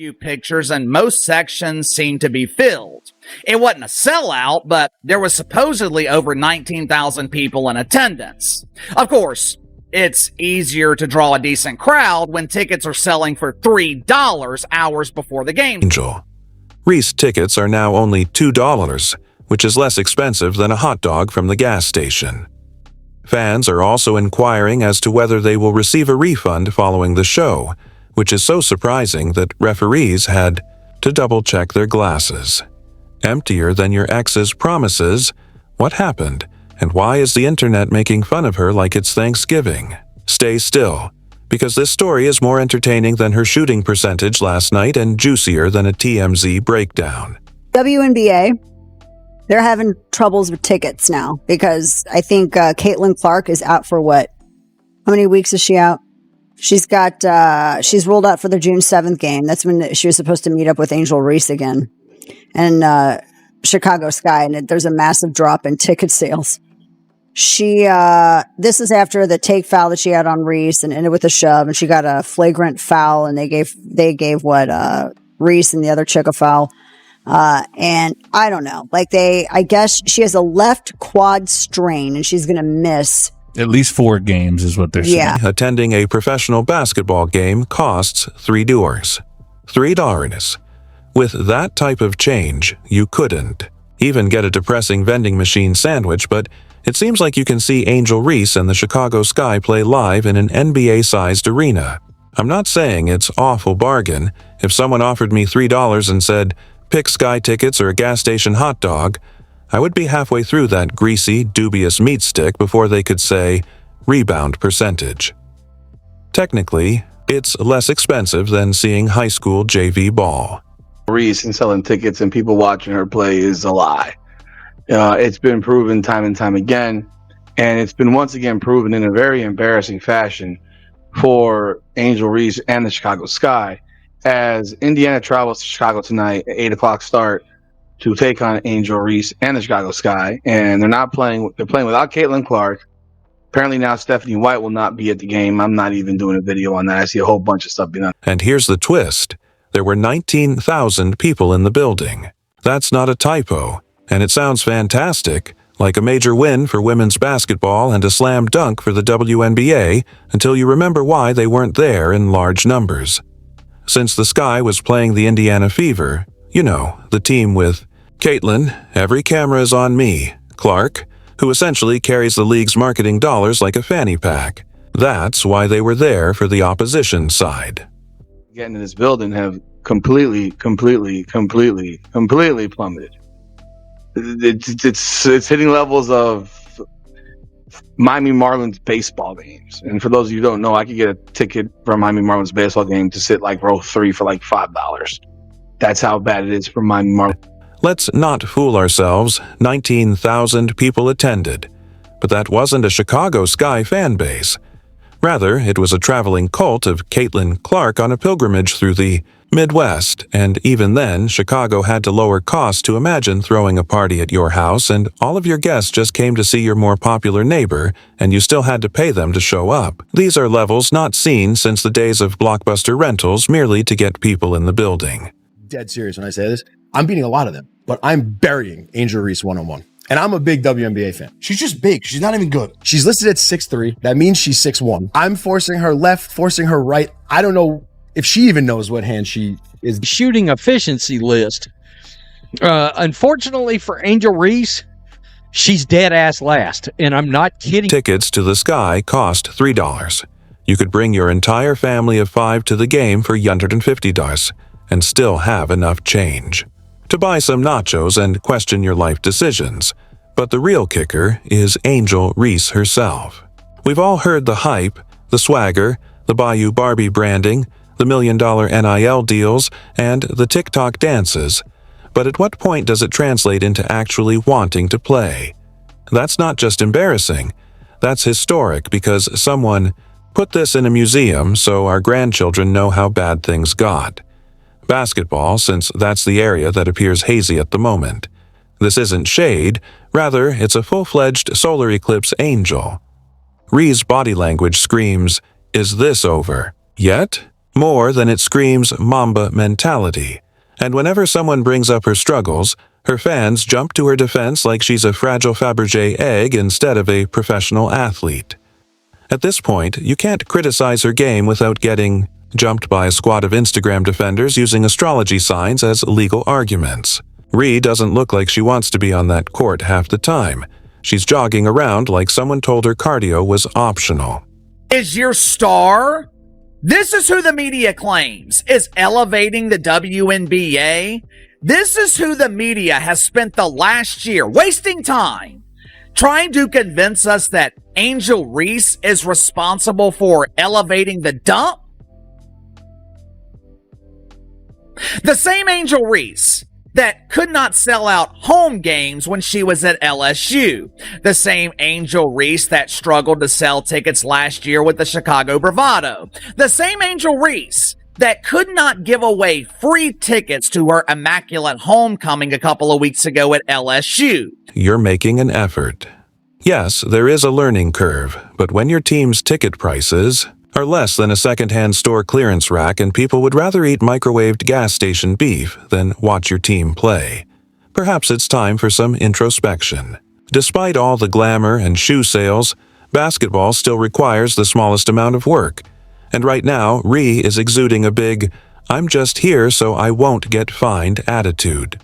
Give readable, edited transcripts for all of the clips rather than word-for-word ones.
few pictures and most sections seemed to be filled. It wasn't a sellout, but there was supposedly over 19,000 people in attendance. Of course, it's easier to draw a decent crowd when tickets are selling for $3 hours before the game. Reese tickets are now only $2, which is less expensive than a hot dog from the gas station. Fans are also inquiring as to whether they will receive a refund following the show, which is so surprising that referees had to double-check their glasses. Emptier than your ex's promises? What happened? And why is the internet making fun of her like it's Thanksgiving? Stay still, because this story is more entertaining than her shooting percentage last night and juicier than a TMZ breakdown. WNBA, they're having troubles with tickets now because I think Caitlin Clark is out for what? How many weeks is she out? She's ruled out for the June 7th game. That's when she was supposed to meet up with Angel Reese again. And Chicago Sky, and there's a massive drop in ticket sales. This is after the take foul that she had on Reese and ended with a shove, and she got a flagrant foul, and they gave Reese and the other chick a foul. And I don't know, I guess she has a left quad strain, and she's going to miss at least 4 games is what they're saying. Yeah. Attending a professional basketball game costs $3. $3. With that type of change, you couldn't even get a depressing vending machine sandwich, but it seems like you can see Angel Reese and the Chicago Sky play live in an NBA-sized arena. I'm not saying it's awful bargain. If someone offered me $3 and said, pick Sky tickets or a gas station hot dog, I would be halfway through that greasy, dubious meat stick before they could say, rebound percentage. Technically, it's less expensive than seeing high school JV ball. Reese and selling tickets and people watching her play is a lie. It's been proven time and time again, and it's been once again proven in a very embarrassing fashion for Angel Reese and the Chicago Sky, as Indiana travels to Chicago tonight at 8 o'clock start to take on Angel Reese and the Chicago Sky, and they're playing without Caitlin Clark. Apparently now Stephanie White will not be at the game. I'm not even doing a video on that. I see a whole bunch of stuff being done. And here's the twist. There were 19,000 people in the building. That's not a typo, and it sounds fantastic, like a major win for women's basketball and a slam dunk for the WNBA, until you remember why they weren't there in large numbers. Since the Sky was playing the Indiana Fever, the team with Caitlin, every camera is on me, Clark, who essentially carries the league's marketing dollars like a fanny pack. That's why they were there for the opposition side. Getting in this building have completely plummeted. It's hitting levels of Miami Marlins baseball games. And for those of you who don't know, I could get a ticket for a Miami Marlins baseball game to sit row 3 for $5. That's how bad it is for Miami Marlins. Let's not fool ourselves. 19,000 people attended. But that wasn't a Chicago Sky fan base. Rather, it was a traveling cult of Caitlin Clark on a pilgrimage through the Midwest, and even then, Chicago had to lower costs to imagine throwing a party at your house, and all of your guests just came to see your more popular neighbor, and you still had to pay them to show up. These are levels not seen since the days of blockbuster rentals merely to get people in the building. Dead serious when I say this. I'm beating a lot of them, but I'm burying Angel Reese one-on-one. And I'm a big WNBA fan. She's just big. She's not even good. She's listed at 6'3". That means she's 6'1". I'm forcing her left, forcing her right. I don't know if she even knows what hand she is. Shooting efficiency list. Unfortunately for Angel Reese, she's dead ass last. And I'm not kidding. Tickets to the Sky cost $3. You could bring your entire family of 5 to the game for $150 and still have enough change to buy some nachos and question your life decisions. But the real kicker is Angel Reese herself. We've all heard the hype, the swagger, the Bayou Barbie branding, the $1 million NIL deals, and the TikTok dances. But at what point does it translate into actually wanting to play? That's not just embarrassing. That's historic because someone put this in a museum so our grandchildren know how bad things got. Basketball, since that's the area that appears hazy at the moment. This isn't shade, rather it's a full-fledged solar eclipse angel. Ree's body language screams, "Is this over?" Yet, more than it screams Mamba mentality. And whenever someone brings up her struggles, her fans jump to her defense like she's a fragile Fabergé egg instead of a professional athlete. At this point, you can't criticize her game without getting jumped by a squad of Instagram defenders using astrology signs as legal arguments. Ree doesn't look like she wants to be on that court half the time. She's jogging around like someone told her cardio was optional. Is your star? This is who the media claims is elevating the WNBA. This is who the media has spent the last year wasting time trying to convince us that Angel Reese is responsible for elevating the dump. The same Angel Reese that could not sell out home games when she was at LSU. The same Angel Reese that struggled to sell tickets last year with the Chicago Bravado. The same Angel Reese that could not give away free tickets to her immaculate homecoming a couple of weeks ago at LSU. You're making an effort. Yes, there is a learning curve, but when your team's ticket prices are less than a secondhand store clearance rack and people would rather eat microwaved gas station beef than watch your team play, perhaps it's time for some introspection. Despite all the glamour and shoe sales, basketball still requires the smallest amount of work. And right now, Ree is exuding a big, "I'm just here so I won't get fined" attitude.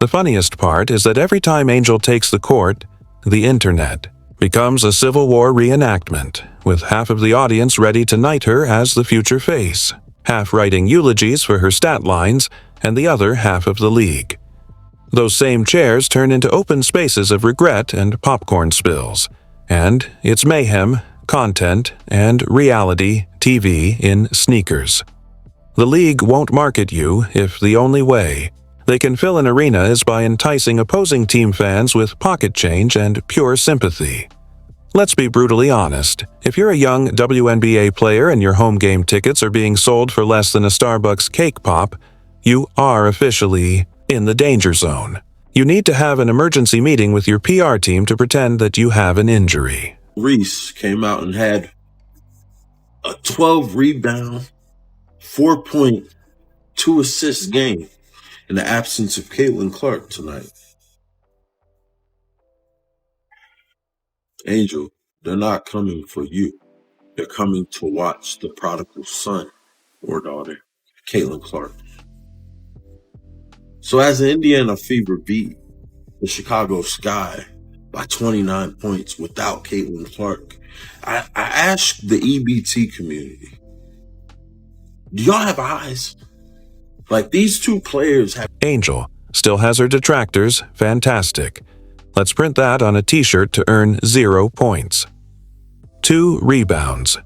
The funniest part is that every time Angel takes the court, the internet becomes a Civil War reenactment, with half of the audience ready to knight her as the future face, half writing eulogies for her stat lines, and the other half of the league. Those same chairs turn into open spaces of regret and popcorn spills, and it's mayhem, content, and reality TV in sneakers. The league won't market you if the only way they can fill an arena is by enticing opposing team fans with pocket change and pure sympathy. Let's be brutally honest. If you're a young WNBA player and your home game tickets are being sold for less than a Starbucks cake pop, you are officially in the danger zone. You need to have an emergency meeting with your PR team to pretend that you have an injury. Reese came out and had a 12 rebound, 4.2 assist game in the absence of Caitlin Clark tonight. Angel, they're not coming for you. They're coming to watch the prodigal son or daughter, Caitlin Clark. So as the Indiana Fever beat the Chicago Sky by 29 points without Caitlin Clark, I asked the EBT community, do y'all have eyes? Like, these two players have... Angel still has her detractors. Fantastic. Let's print that on a t-shirt to earn 0 points. 2 rebounds.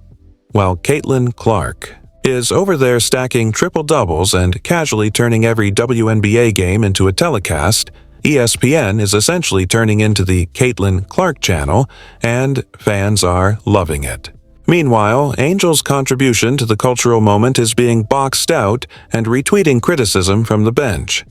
While Caitlin Clark is over there stacking triple-doubles and casually turning every WNBA game into a telecast, ESPN is essentially turning into the Caitlin Clark channel, and fans are loving it. Meanwhile, Angel's contribution to the cultural moment is being boxed out and retweeting criticism from the bench.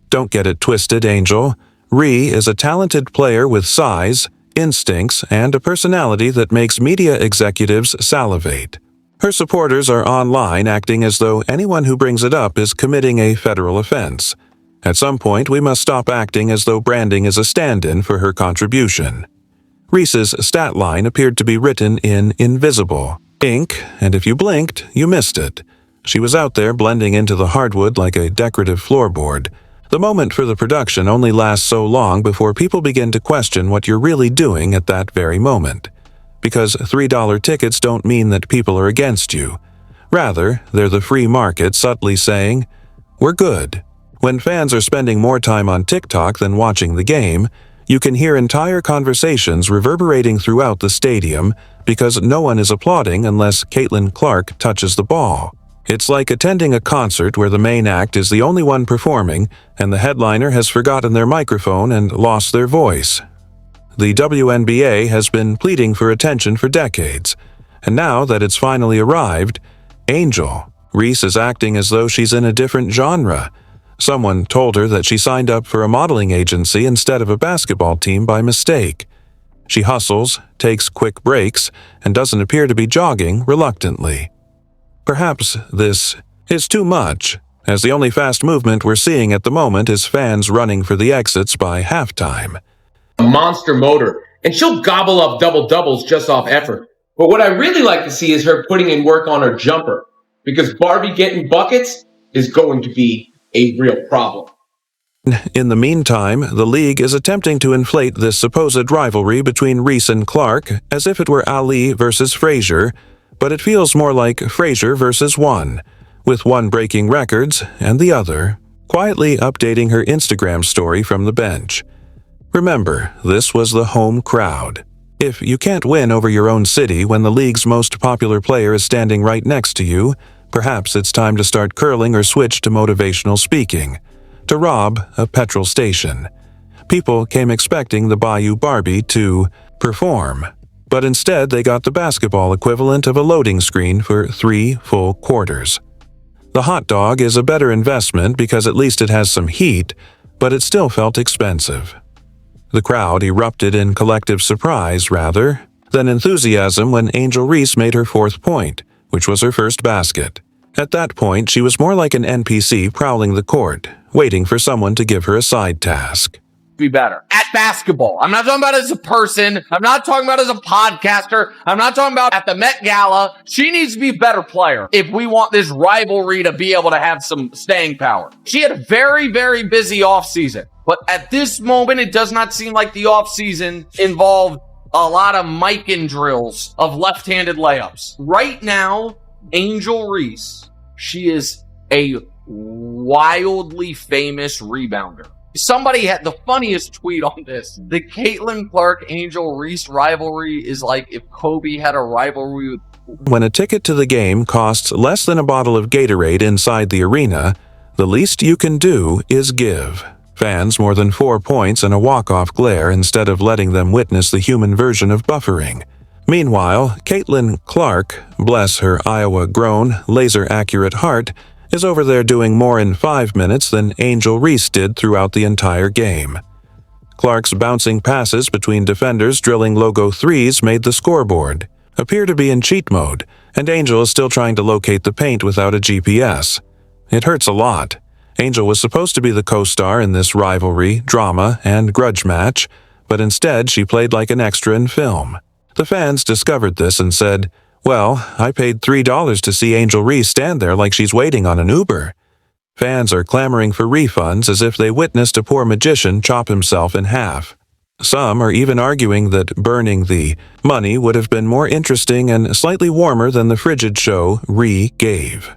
Don't get it twisted, Angel. Ree is a talented player with size, instincts, and a personality that makes media executives salivate. Her supporters are online acting as though anyone who brings it up is committing a federal offense. At some point, we must stop acting as though branding is a stand-in for her contribution. Reese's stat line appeared to be written in invisible ink, and if you blinked, you missed it. She was out there blending into the hardwood like a decorative floorboard. The moment for the production only lasts so long before people begin to question what you're really doing at that very moment. Because $3 tickets don't mean that people are against you. Rather, they're the free market subtly saying, "We're good." When fans are spending more time on TikTok than watching the game, you can hear entire conversations reverberating throughout the stadium because no one is applauding unless Caitlin Clark touches the ball. It's like attending a concert where the main act is the only one performing and the headliner has forgotten their microphone and lost their voice. The WNBA has been pleading for attention for decades, and now that it's finally arrived, Angel Reese is acting as though she's in a different genre. Someone told her that she signed up for a modeling agency instead of a basketball team by mistake. She hustles, takes quick breaks, and doesn't appear to be jogging reluctantly. Perhaps this is too much, as the only fast movement we're seeing at the moment is fans running for the exits by halftime. A monster motor, and she'll gobble up double-doubles just off effort. But what I really like to see is her putting in work on her jumper, because Barbie getting buckets is going to be a real problem. In the meantime, the league is attempting to inflate this supposed rivalry between Reese and Clark as if it were Ali versus Frazier, but it feels more like Frazier versus one, with one breaking records and the other quietly updating her Instagram story from the bench. Remember, this was the home crowd. If you can't win over your own city when the league's most popular player is standing right next to you, perhaps it's time to start curling or switch to motivational speaking. To rob a petrol station. People came expecting the Bayou Barbie to perform, but instead they got the basketball equivalent of a loading screen for 3 full quarters. The hot dog is a better investment because at least it has some heat, but it still felt expensive. The crowd erupted in collective surprise rather than enthusiasm when Angel Reese made her 4th point, which was her first basket. At that point, she was more like an NPC prowling the court, waiting for someone to give her a side task. Be better at basketball. I'm not talking about as a person. I'm not talking about as a podcaster. I'm not talking about at the Met Gala. She needs to be a better player if we want this rivalry to be able to have some staying power. She had a very, very busy offseason, but at this moment, it does not seem like the offseason involved a lot of mic-in drills of left-handed layups. Right now, Angel Reese, she is a wildly famous rebounder. Somebody had the funniest tweet on this. The Caitlin Clark-Angel Reese rivalry is like if Kobe had a rivalry with... When a ticket to the game costs less than a bottle of Gatorade inside the arena, the least you can do is give fans more than 4 points and a walk-off glare instead of letting them witness the human version of buffering. Meanwhile, Caitlin Clark, bless her Iowa-grown, laser-accurate heart, is over there doing more in 5 minutes than Angel Reese did throughout the entire game. Clark's bouncing passes between defenders drilling logo threes made the scoreboard appear to be in cheat mode, and Angel is still trying to locate the paint without a GPS. It hurts a lot. Angel was supposed to be the co-star in this rivalry, drama, and grudge match, but instead she played like an extra in film. The fans discovered this and said, "Well, I paid $3 to see Angel Reese stand there like she's waiting on an Uber." Fans are clamoring for refunds as if they witnessed a poor magician chop himself in half. Some are even arguing that burning the money would have been more interesting and slightly warmer than the frigid show Ree gave.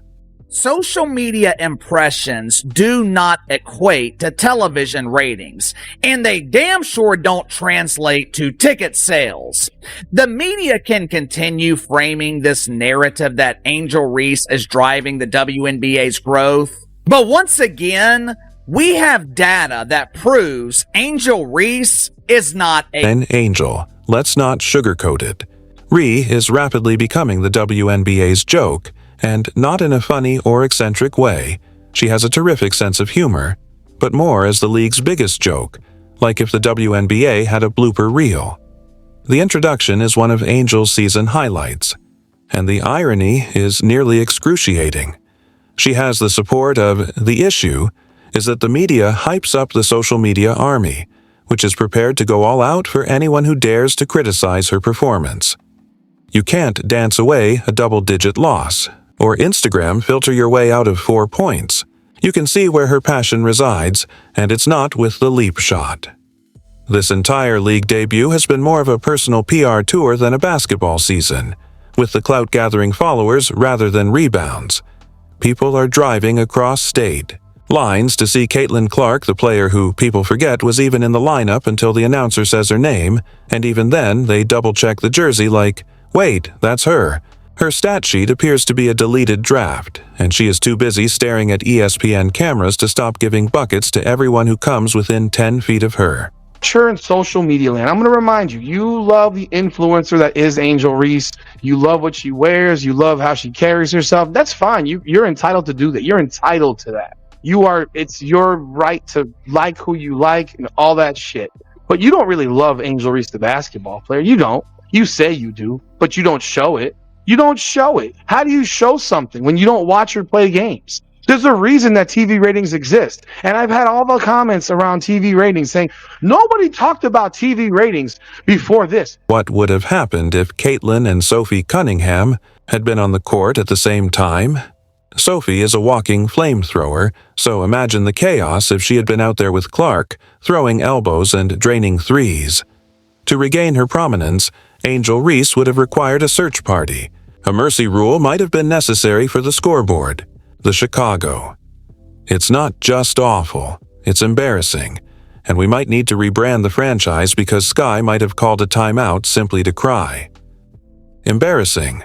Social media impressions do not equate to television ratings, and they damn sure don't translate to ticket sales. The media can continue framing this narrative that Angel Reese is driving the WNBA's growth, but once again, we have data that proves Angel Reese is not an angel. Let's not sugarcoat it. Ree is rapidly becoming the WNBA's joke, and not in a funny or eccentric way. She has a terrific sense of humor, but more as the league's biggest joke, like if the WNBA had a blooper reel. The introduction is one of Angel's season highlights, and the irony is nearly excruciating. She has the support of the issue is that the media hypes up the social media army, which is prepared to go all out for anyone who dares to criticize her performance. You can't dance away a double-digit loss, or Instagram filter your way out of 4 points. You can see where her passion resides, and it's not with the leap shot. This entire league debut has been more of a personal PR tour than a basketball season, with the clout-gathering followers rather than rebounds. People are driving across state. Lines to see Caitlin Clark, the player who people forget was even in the lineup until the announcer says her name, and even then they double-check the jersey like, wait, that's her. Her stat sheet appears to be a deleted draft, and she is too busy staring at ESPN cameras to stop giving buckets to everyone who comes within 10 feet of her. Sure, in social media land, I'm going to remind you, you love the influencer that is Angel Reese. You love what she wears. You love how she carries herself. That's fine. You're entitled to do that. You're entitled to that. It's your right to like who you like and all that shit. But you don't really love Angel Reese, the basketball player. You don't. You say you do, but you don't show it. You don't show it. How do you show something when you don't watch or play games? There's a reason that TV ratings exist. And I've had all the comments around TV ratings saying, nobody talked about TV ratings before this. What would have happened if Caitlin and Sophie Cunningham had been on the court at the same time? Sophie is a walking flamethrower, so imagine the chaos if she had been out there with Clark, throwing elbows and draining threes. To regain her prominence, Angel Reese would have required a search party. A mercy rule might have been necessary for the scoreboard. The Chicago. It's not just awful, it's embarrassing, and we might need to rebrand the franchise because Sky might have called a timeout simply to cry. Embarrassing.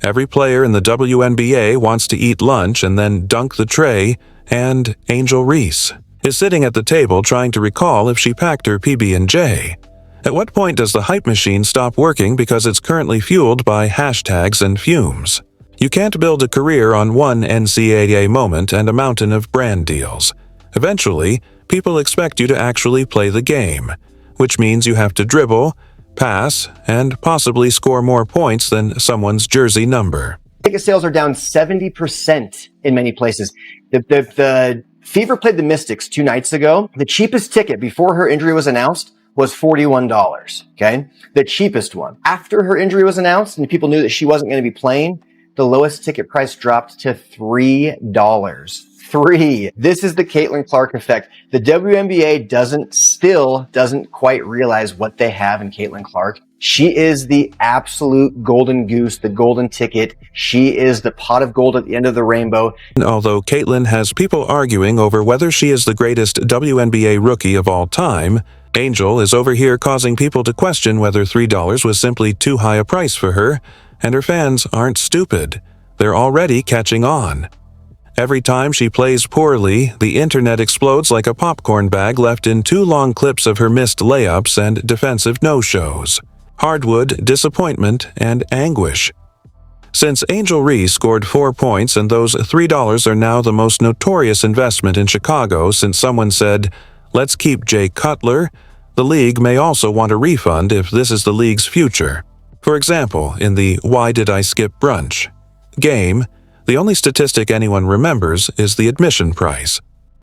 Every player in the WNBA wants to eat lunch and then dunk the tray, and Angel Reese is sitting at the table trying to recall if she packed her PB&J. At what point does the hype machine stop working because it's currently fueled by hashtags and fumes? You can't build a career on one NCAA moment and a mountain of brand deals. Eventually, people expect you to actually play the game, which means you have to dribble, pass, and possibly score more points than someone's jersey number. Ticket sales are down 70% in many places. The Fever played the Mystics 2 nights ago. The cheapest ticket before her injury was announced was $41, okay? The cheapest one. After her injury was announced and people knew that she wasn't going to be playing, the lowest ticket price dropped to $3. $3. This is the Caitlin Clark effect. The WNBA doesn't quite realize what they have in Caitlin Clark. She is the absolute golden goose, the golden ticket. She is the pot of gold at the end of the rainbow. Although Caitlin has people arguing over whether she is the greatest WNBA rookie of all time, Angel is over here causing people to question whether $3 was simply too high a price for her, and her fans aren't stupid. They're already catching on. Every time she plays poorly, the internet explodes like a popcorn bag left in 2 long clips of her missed layups and defensive no-shows. Hardwood, disappointment, and anguish. Since Angel Reese scored 4 points and those $3 are now the most notorious investment in Chicago since someone said, "Let's keep Jay Cutler," the league may also want a refund if this is the league's future. For example, in the "Why Did I Skip Brunch" game, the only statistic anyone remembers is the admission price.